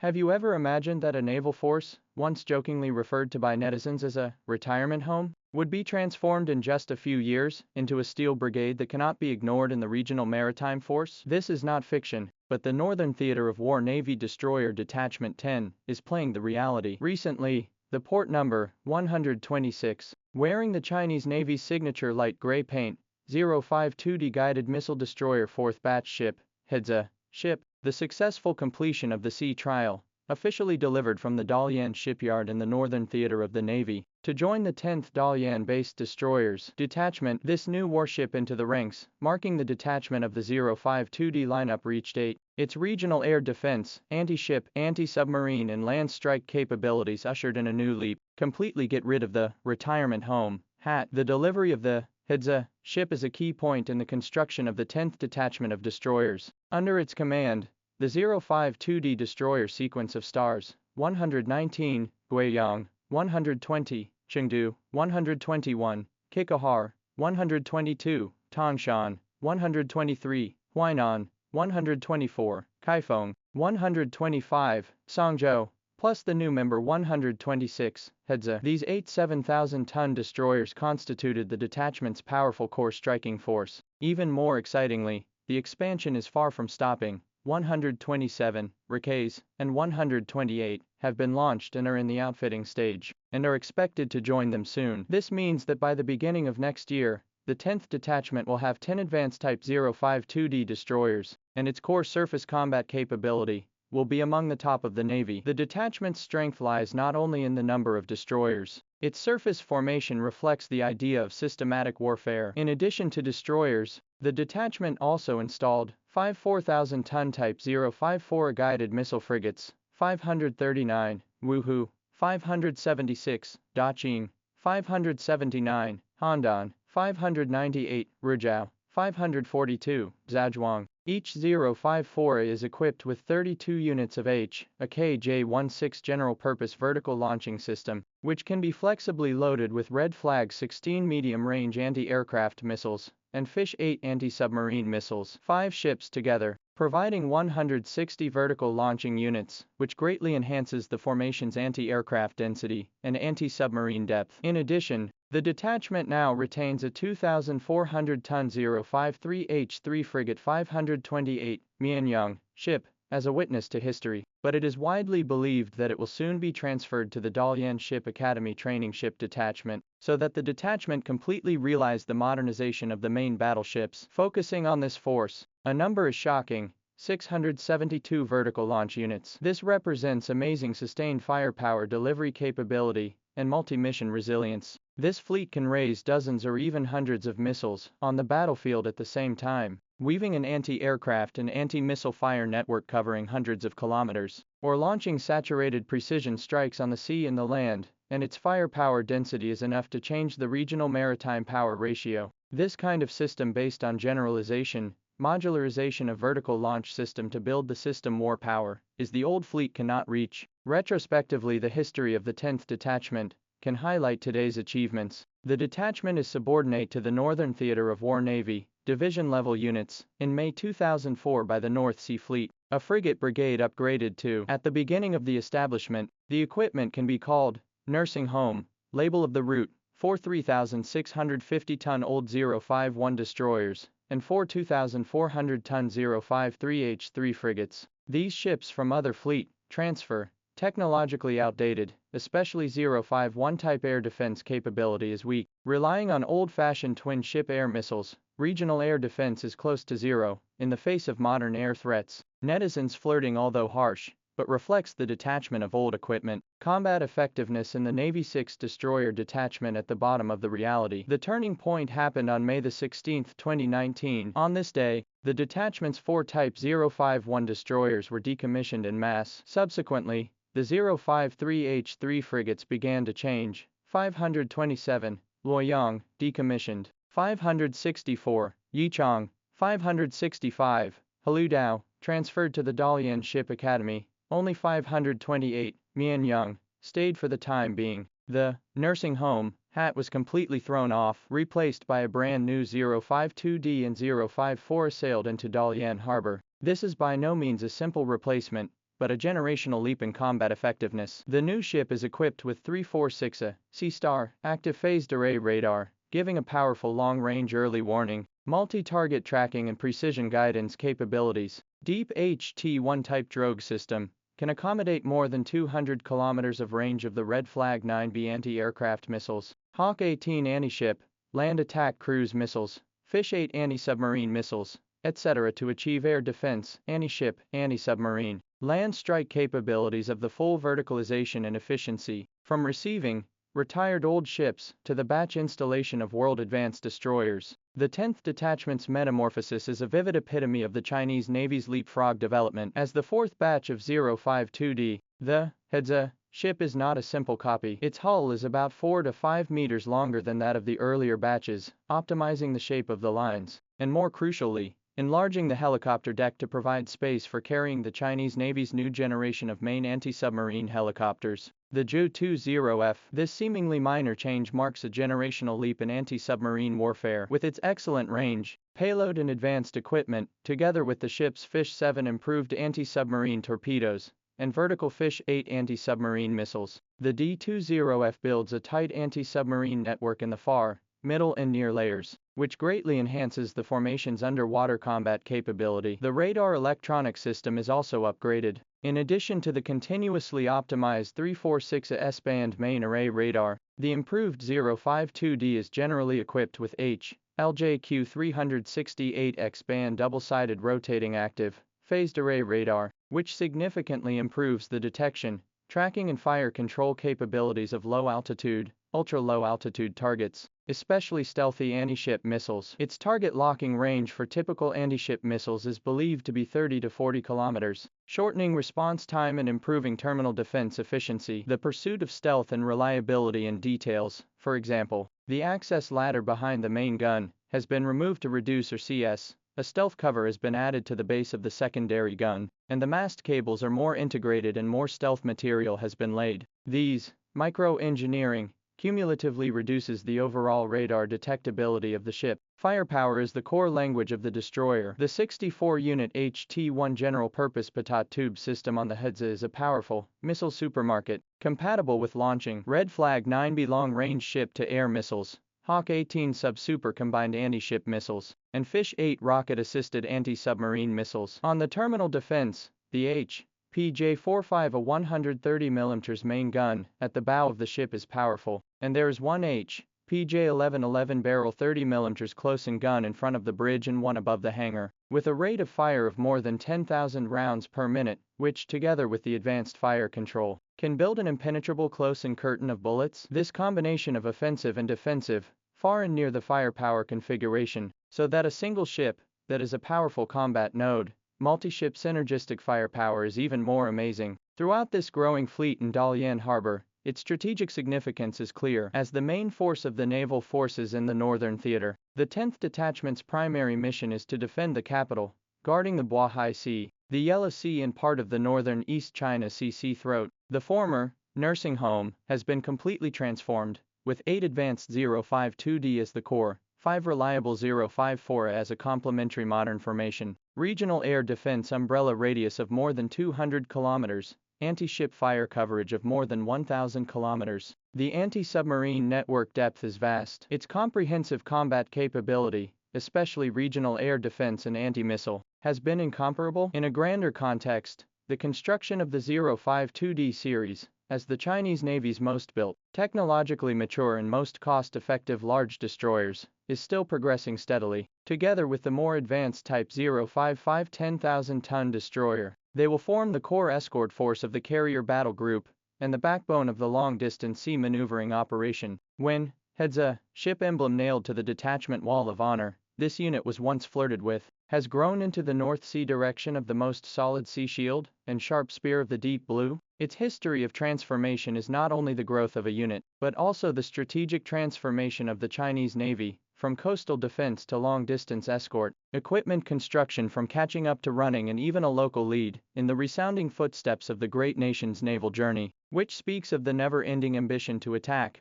Have you ever imagined that a naval force, once jokingly referred to by netizens as a retirement home, would be transformed in just a few years into a steel brigade that cannot be ignored in the regional maritime force? This is not fiction, but the Northern Theater of War Navy destroyer Detachment 10 is playing the reality. Recently, the port number 126, wearing the Chinese Navy's signature light gray paint, 052D guided missile destroyer 4th batch ship, Heze, ship, the successful completion of the sea trial, officially delivered from the Dalian shipyard in the Northern Theater of the Navy, to join the 10th Dalian-based destroyers detachment. This new warship into the ranks, marking the detachment of the 052D lineup reached its regional air defense, anti-ship, anti-submarine and land strike capabilities ushered in a new leap, completely get rid of the retirement home hat. The delivery of the Heze ship is a key point in the construction of the 10th Detachment of Destroyers. Under its command, the 052D destroyer sequence of stars, 119, Guiyang, 120, Chengdu, 121, Kikahar, 122, Tangshan, 123, Huainan, 124, Kaifeng, 125, Songzhou, plus the new member 126, Heze. These 8 7,000-ton destroyers constituted the detachment's powerful core striking force. Even more excitingly, the expansion is far from stopping. 127, Ricase, and 128 have been launched and are in the outfitting stage, and are expected to join them soon. This means that by the beginning of next year, the 10th Detachment will have 10 advanced Type 052D destroyers, and its core surface combat capability will be among the top of the Navy. The detachment's strength lies not only in the number of destroyers. Its surface formation reflects the idea of systematic warfare. In addition to destroyers, the detachment also installed 5 4,000-ton Type 054 guided missile frigates, 539, Wuhu, 576, Daqing, 579, Handan, 598, Rizhao, 542, Zhazhuang. Each 054 is equipped with 32 units of a KJ-16 general-purpose vertical launching system, which can be flexibly loaded with Red Flag 16 medium-range anti-aircraft missiles and Fish 8 anti-submarine missiles. 5 ships together, providing 160 vertical launching units, which greatly enhances the formation's anti-aircraft density and anti-submarine depth. In addition, the detachment now retains a 2,400-ton 053H3 frigate 528 Mianyang ship as a witness to history, but it is widely believed that it will soon be transferred to the Dalian Ship Academy Training Ship Detachment, so that the detachment completely realize the modernization of the main battleships. Focusing on this force, a number is shocking: 672 vertical launch units. This represents amazing sustained firepower, delivery capability, and multi-mission resilience. This fleet can raise dozens or even hundreds of missiles on the battlefield at the same time, weaving an anti-aircraft and anti-missile fire network covering hundreds of kilometers, or launching saturated precision strikes on the sea and the land, and its firepower density is enough to change the regional maritime power ratio. This kind of system, based on generalization, modularization of vertical launch system to build the system more power, is the old fleet cannot reach. Retrospectively, the history of the 10th Detachment can highlight today's achievements. The detachment is subordinate to the Northern Theater of War Navy, division-level units, in May 2004 by the North Sea Fleet, a frigate brigade upgraded to. At the beginning of the establishment, the equipment can be called nursing home, label of the route, 4 3,650-ton old 051 destroyers, and 4 2,400-ton 053H3 frigates. These ships from other fleet transfer, technologically outdated, especially 051 type air defense capability is weak. Relying on old-fashioned twin-ship air missiles, regional air defense is close to zero in the face of modern air threats. Netizens flirting, although harsh, but reflects the detachment of old equipment. Combat effectiveness in the Navy 6 destroyer detachment at the bottom of the reality. The turning point happened on May 16, 2019. On this day, the detachment's 4 Type 051 destroyers were decommissioned en masse. Subsequently, the 053H3 frigates began to change. 527, Luoyang, decommissioned. 564, Yichang, 565, Haludao, transferred to the Dalian Ship Academy. Only 528, Mianyang, stayed for the time being. The nursing home hat was completely thrown off, replaced by a brand new 052D and 054 sailed into Dalian Harbor. This is by no means a simple replacement. but a generational leap in combat effectiveness. The new ship is equipped with 346A C-Star active phased array radar, giving a powerful long-range early warning, multi-target tracking and precision guidance capabilities. Deep HT-1 type drogue system can accommodate more than 200 kilometers of range of the Red Flag 9B anti-aircraft missiles, Hawk 18 anti-ship, land attack cruise missiles, Fish 8 anti-submarine missiles, etc. to achieve air defense, anti-ship, anti-submarine, land strike capabilities of the full verticalization and efficiency, from receiving retired old ships to the batch installation of world advanced destroyers. The 10th Detachment's metamorphosis is a vivid epitome of the Chinese Navy's leapfrog development as the fourth batch of 052D. The Heze ship is not a simple copy. Its hull is about 4 to 5 meters longer than that of the earlier batches, optimizing the shape of the lines, and more crucially, enlarging the helicopter deck to provide space for carrying the Chinese Navy's new generation of main anti-submarine helicopters, the Ju-20F. This seemingly minor change marks a generational leap in anti-submarine warfare. With its excellent range, payload and advanced equipment, together with the ship's Fish 7 improved anti-submarine torpedoes, and vertical Fish 8 anti-submarine missiles, the D-20F builds a tight anti-submarine network in the far, middle and near layers, which greatly enhances the formation's underwater combat capability. The radar electronic system is also upgraded. In addition to the continuously optimized 346 S-band main array radar, the improved 052D is generally equipped with LJQ 368 X-band double-sided rotating active, phased array radar, which significantly improves the detection, tracking and fire control capabilities of low-altitude, ultra-low-altitude targets, especially stealthy anti-ship missiles. Its target locking range for typical anti-ship missiles is believed to be 30 to 40 kilometers, shortening response time and improving terminal defense efficiency. The pursuit of stealth and reliability in details, for example, the access ladder behind the main gun, has been removed to reduce or CS. A stealth cover has been added to the base of the secondary gun, and the mast cables are more integrated and more stealth material has been laid. These micro-engineering cumulatively reduces the overall radar detectability of the ship. Firepower is the core language of the destroyer. The 64-unit HT-1 general-purpose Patat tube system on the Heze is a powerful missile supermarket, compatible with launching Red Flag 9B long-range ship-to-air missiles, Hawk 18 sub-super combined anti-ship missiles, and Fish 8 rocket-assisted anti-submarine missiles. On the terminal defense, the PJ-45, a 130mm main gun at the bow of the ship is powerful, and there is one PJ-11 barrel 30mm close-in gun in front of the bridge and one above the hangar, with a rate of fire of more than 10,000 rounds per minute, which, together with the advanced fire control, can build an impenetrable close-in curtain of bullets. This combination of offensive and defensive, far and near the firepower configuration, so that a single ship, that is a powerful combat node, multi-ship synergistic firepower is even more amazing. Throughout this growing fleet in Dalian harbor, its strategic significance is clear. As the main force of the naval forces in the Northern Theater, the 10th Detachment's primary mission is to defend the capital, guarding the Bohai Sea, the Yellow Sea and part of the northern East China Sea throat. The former, nursing home, has been completely transformed, with 8 advanced 052D as the core, 5 reliable 054 as a complementary modern formation, regional air defense umbrella radius of more than 200 kilometers, anti-ship fire coverage of more than 1,000 kilometers. The anti-submarine network depth is vast. Its comprehensive combat capability, especially regional air defense and anti-missile, has been incomparable. In a grander context, the construction of the 052D series, as the Chinese Navy's most built, technologically mature and most cost-effective large destroyers, is still progressing steadily. Together with the more advanced Type 055 10,000-ton destroyer, they will form the core escort force of the carrier battle group, and the backbone of the long-distance sea maneuvering operation. When Heze, ship emblem nailed to the detachment wall of honor, this unit was once flirted with, has grown into the North Sea direction of the most solid sea shield, and sharp spear of the deep blue. Its history of transformation is not only the growth of a unit, but also the strategic transformation of the Chinese Navy, from coastal defense to long-distance escort, equipment construction from catching up to running and even a local lead, in the resounding footsteps of the great nation's naval journey, which speaks of the never-ending ambition to attack,